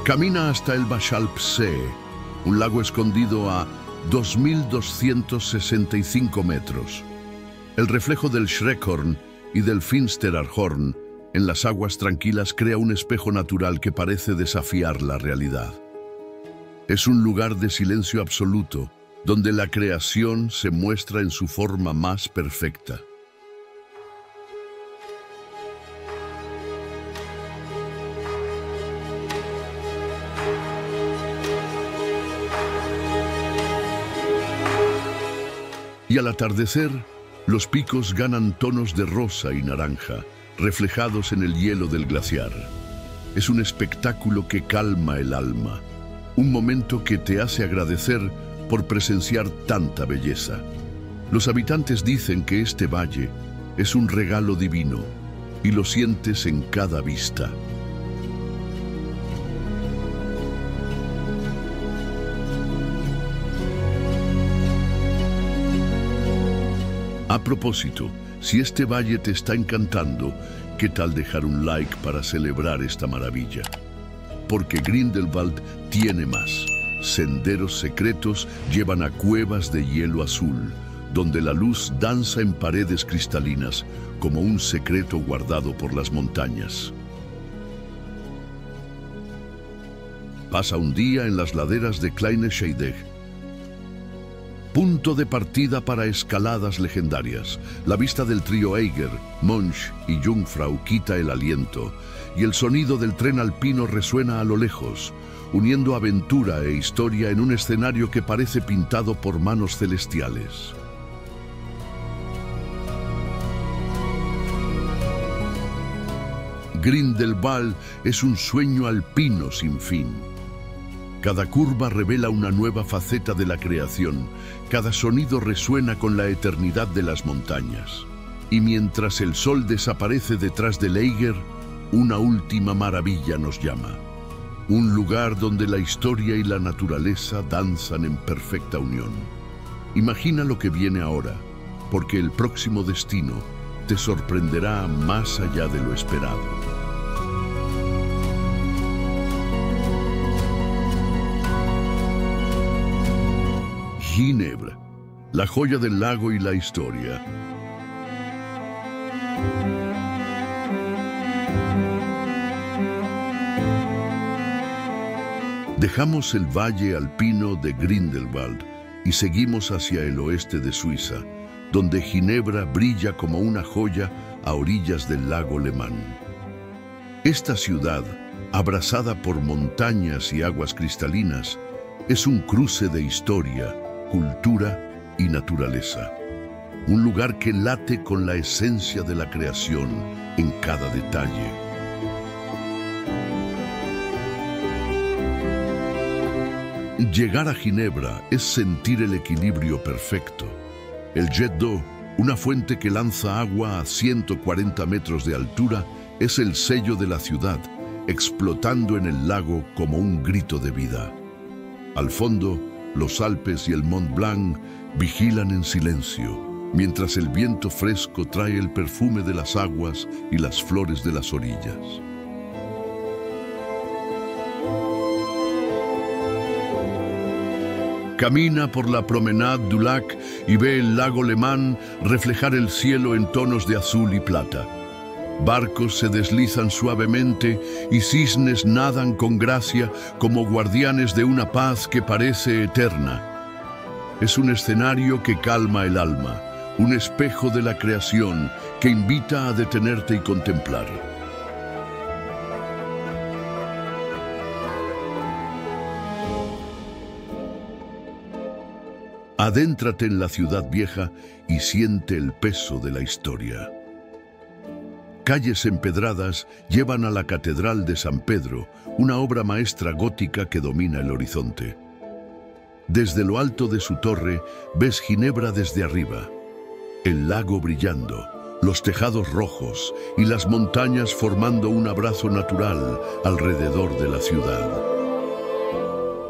Camina hasta el Baxalpsee, un lago escondido a 2.265 metros. El reflejo del Schreckhorn y del Finsteraarhorn en las aguas tranquilas crea un espejo natural que parece desafiar la realidad. Es un lugar de silencio absoluto, donde la creación se muestra en su forma más perfecta. Y al atardecer, los picos ganan tonos de rosa y naranja, reflejados en el hielo del glaciar. Es un espectáculo que calma el alma, un momento que te hace agradecer por presenciar tanta belleza. Los habitantes dicen que este valle es un regalo divino, y lo sientes en cada vista. A propósito, si este valle te está encantando, ¿qué tal dejar un like para celebrar esta maravilla? Porque Grindelwald tiene más. Senderos secretos llevan a cuevas de hielo azul, donde la luz danza en paredes cristalinas como un secreto guardado por las montañas. Pasa un día en las laderas de Kleine Scheidegg, punto de partida para escaladas legendarias. La vista del trío Eiger, Munch y Jungfrau quita el aliento, y el sonido del tren alpino resuena a lo lejos, uniendo aventura e historia en un escenario que parece pintado por manos celestiales. Grindelwald es un sueño alpino sin fin. Cada curva revela una nueva faceta de la creación, cada sonido resuena con la eternidad de las montañas. Y mientras el sol desaparece detrás del Eiger, una última maravilla nos llama. Un lugar donde la historia y la naturaleza danzan en perfecta unión. Imagina lo que viene ahora, porque el próximo destino te sorprenderá más allá de lo esperado. Ginebra, la joya del lago y la historia. Dejamos el valle alpino de Grindelwald y seguimos hacia el oeste de Suiza, donde Ginebra brilla como una joya a orillas del lago Le Mans. Esta ciudad, abrazada por montañas y aguas cristalinas, es un cruce de historia, cultura y naturaleza. Un lugar que late con la esencia de la creación en cada detalle. Llegar a Ginebra es sentir el equilibrio perfecto. El jet d'eau, una fuente que lanza agua a 140 metros de altura, es el sello de la ciudad, explotando en el lago como un grito de vida. Al fondo, los Alpes y el Mont Blanc vigilan en silencio, mientras el viento fresco trae el perfume de las aguas y las flores de las orillas. Camina por la Promenade du Lac y ve el lago Le Mans reflejar el cielo en tonos de azul y plata. Barcos se deslizan suavemente y cisnes nadan con gracia como guardianes de una paz que parece eterna. Es un escenario que calma el alma, un espejo de la creación que invita a detenerte y contemplar. Adéntrate en la ciudad vieja y siente el peso de la historia. Calles empedradas llevan a la Catedral de San Pedro, una obra maestra gótica que domina el horizonte. Desde lo alto de su torre ves Ginebra desde arriba, el lago brillando, los tejados rojos y las montañas formando un abrazo natural alrededor de la ciudad.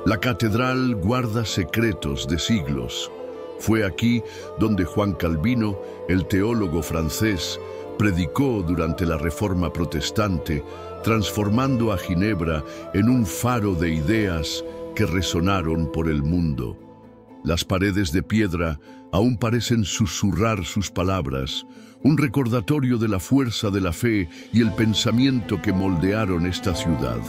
La catedral guarda secretos de siglos. Fue aquí donde Juan Calvino, el teólogo francés, predicó durante la Reforma Protestante, transformando a Ginebra en un faro de ideas que resonaron por el mundo. Las paredes de piedra aún parecen susurrar sus palabras, un recordatorio de la fuerza de la fe y el pensamiento que moldearon esta ciudad.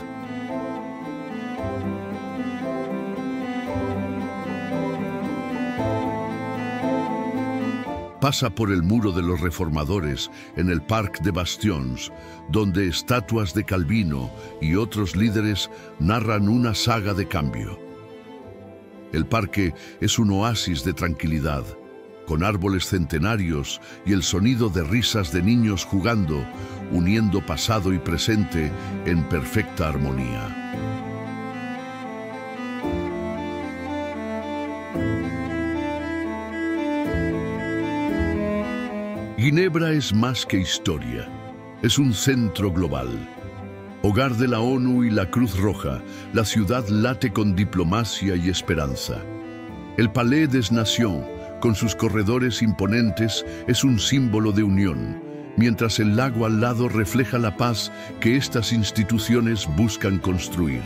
Pasa por el Muro de los Reformadores en el Parc des Bastions, donde estatuas de Calvino y otros líderes narran una saga de cambio. El parque es un oasis de tranquilidad, con árboles centenarios y el sonido de risas de niños jugando, uniendo pasado y presente en perfecta armonía. Ginebra es más que historia, es un centro global. Hogar de la ONU y la Cruz Roja, la ciudad late con diplomacia y esperanza. El Palais des Nations, con sus corredores imponentes, es un símbolo de unión, mientras el lago al lado refleja la paz que estas instituciones buscan construir.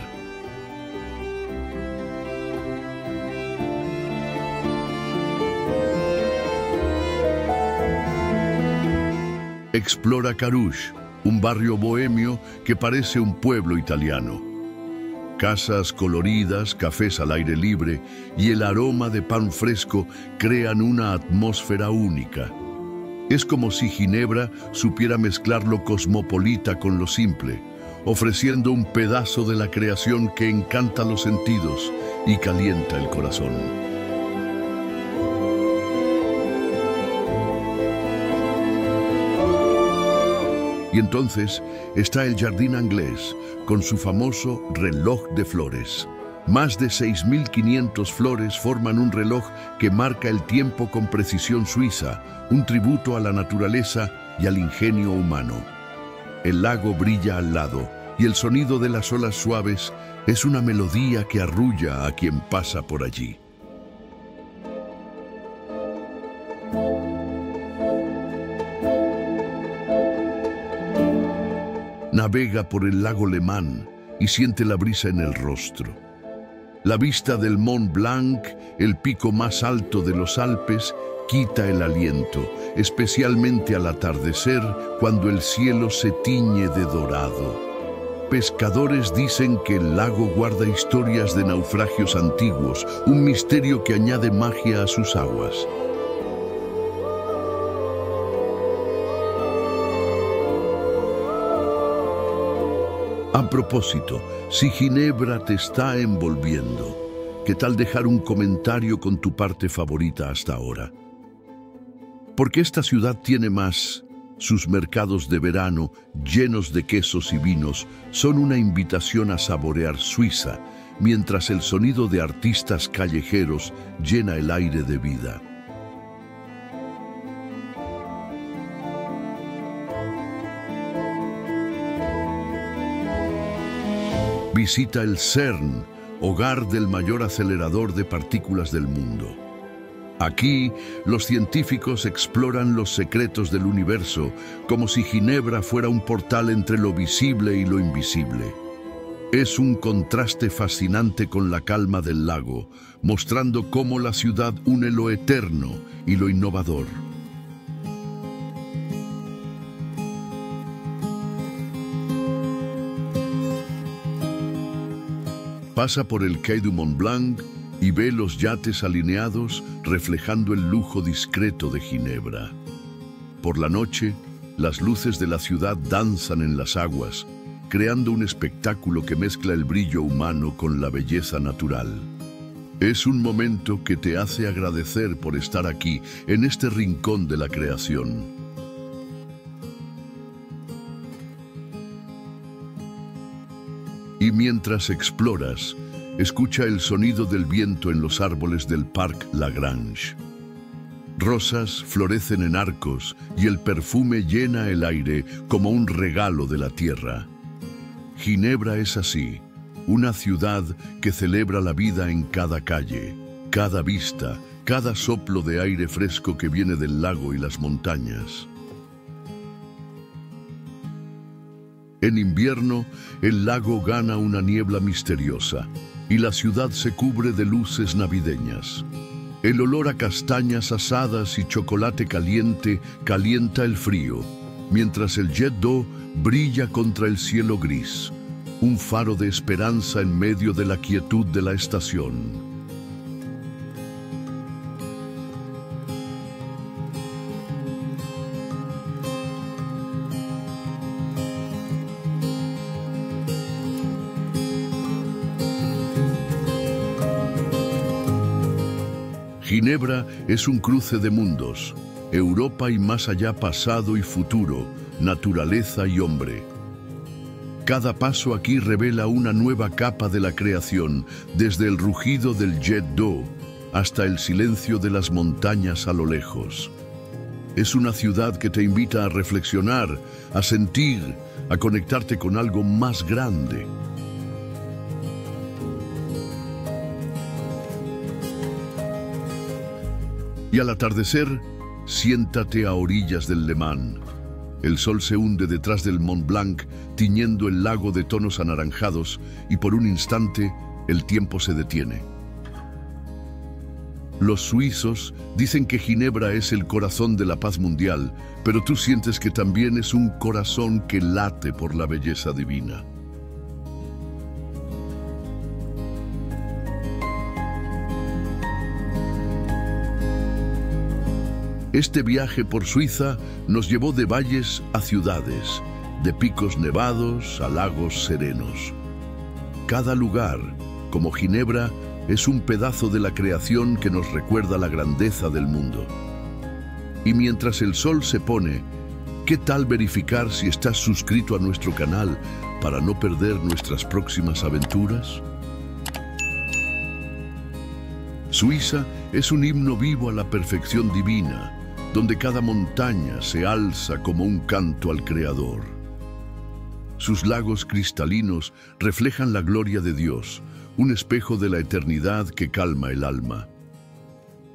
Explora Carouge, un barrio bohemio que parece un pueblo italiano. Casas coloridas, cafés al aire libre y el aroma de pan fresco crean una atmósfera única. Es como si Ginebra supiera mezclar lo cosmopolita con lo simple, ofreciendo un pedazo de la creación que encanta los sentidos y calienta el corazón. Y entonces está el Jardín Anglés, con su famoso reloj de flores. Más de 6.500 flores forman un reloj que marca el tiempo con precisión suiza, un tributo a la naturaleza y al ingenio humano. El lago brilla al lado, y el sonido de las olas suaves es una melodía que arrulla a quien pasa por allí. Navega por el lago Le Mans y siente la brisa en el rostro. La vista del Mont Blanc, el pico más alto de los Alpes, quita el aliento, especialmente al atardecer, cuando el cielo se tiñe de dorado. Pescadores dicen que el lago guarda historias de naufragios antiguos, un misterio que añade magia a sus aguas. A propósito, si Ginebra te está envolviendo, ¿qué tal dejar un comentario con tu parte favorita hasta ahora? Porque esta ciudad tiene más. Sus mercados de verano, llenos de quesos y vinos, son una invitación a saborear Suiza, mientras el sonido de artistas callejeros llena el aire de vida. Visita el CERN, hogar del mayor acelerador de partículas del mundo. Aquí, los científicos exploran los secretos del universo, como si Ginebra fuera un portal entre lo visible y lo invisible. Es un contraste fascinante con la calma del lago, mostrando cómo la ciudad une lo eterno y lo innovador. Pasa por el Quai du Mont Blanc y ve los yates alineados reflejando el lujo discreto de Ginebra. Por la noche, las luces de la ciudad danzan en las aguas, creando un espectáculo que mezcla el brillo humano con la belleza natural. Es un momento que te hace agradecer por estar aquí, en este rincón de la creación. Y mientras exploras, escucha el sonido del viento en los árboles del Parc Lagrange. Rosas florecen en arcos y el perfume llena el aire como un regalo de la tierra. Ginebra es así, una ciudad que celebra la vida en cada calle, cada vista, cada soplo de aire fresco que viene del lago y las montañas. En invierno, el lago gana una niebla misteriosa y la ciudad se cubre de luces navideñas. El olor a castañas asadas y chocolate caliente calienta el frío, mientras el Jet d'eau brilla contra el cielo gris, un faro de esperanza en medio de la quietud de la estación. Ginebra es un cruce de mundos, Europa y más allá, pasado y futuro, naturaleza y hombre. Cada paso aquí revela una nueva capa de la creación, desde el rugido del Jet d'eau hasta el silencio de las montañas a lo lejos. Es una ciudad que te invita a reflexionar, a sentir, a conectarte con algo más grande. Y al atardecer, siéntate a orillas del Le Mans. El sol se hunde detrás del Mont Blanc, tiñendo el lago de tonos anaranjados, y por un instante el tiempo se detiene. Los suizos dicen que Ginebra es el corazón de la paz mundial, pero tú sientes que también es un corazón que late por la belleza divina. Este viaje por Suiza nos llevó de valles a ciudades, de picos nevados a lagos serenos. Cada lugar, como Ginebra, es un pedazo de la creación que nos recuerda la grandeza del mundo. Y mientras el sol se pone, ¿qué tal verificar si estás suscrito a nuestro canal para no perder nuestras próximas aventuras? Suiza es un himno vivo a la perfección divina, donde cada montaña se alza como un canto al Creador. Sus lagos cristalinos reflejan la gloria de Dios, un espejo de la eternidad que calma el alma.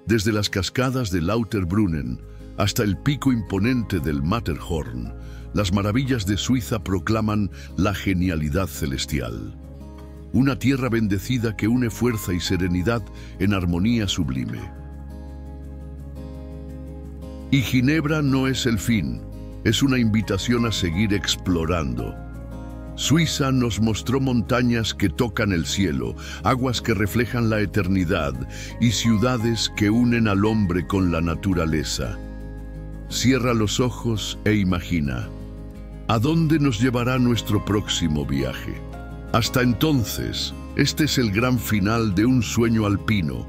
Desde las cascadas de Lauterbrunnen hasta el pico imponente del Matterhorn, las maravillas de Suiza proclaman la genialidad celestial. Una tierra bendecida que une fuerza y serenidad en armonía sublime. Y Ginebra no es el fin, es una invitación a seguir explorando. Suiza nos mostró montañas que tocan el cielo, aguas que reflejan la eternidad y ciudades que unen al hombre con la naturaleza. Cierra los ojos e imagina. ¿A dónde nos llevará nuestro próximo viaje? Hasta entonces, este es el gran final de un sueño alpino.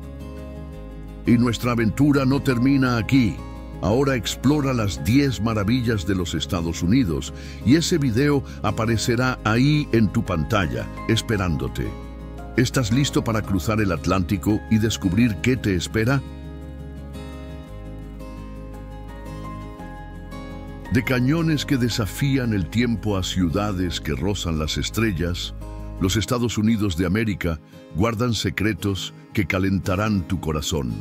Y nuestra aventura no termina aquí. Ahora explora las 10 maravillas de los Estados Unidos y ese video aparecerá ahí en tu pantalla, esperándote. ¿Estás listo para cruzar el Atlántico y descubrir qué te espera? De cañones que desafían el tiempo a ciudades que rozan las estrellas, los Estados Unidos de América guardan secretos que calentarán tu corazón.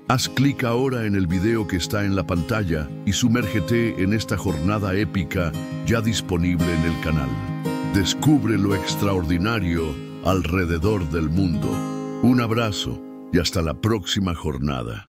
Haz clic ahora en el video que está en la pantalla y sumérgete en esta jornada épica ya disponible en el canal. Descubre lo extraordinario alrededor del mundo. Un abrazo y hasta la próxima jornada.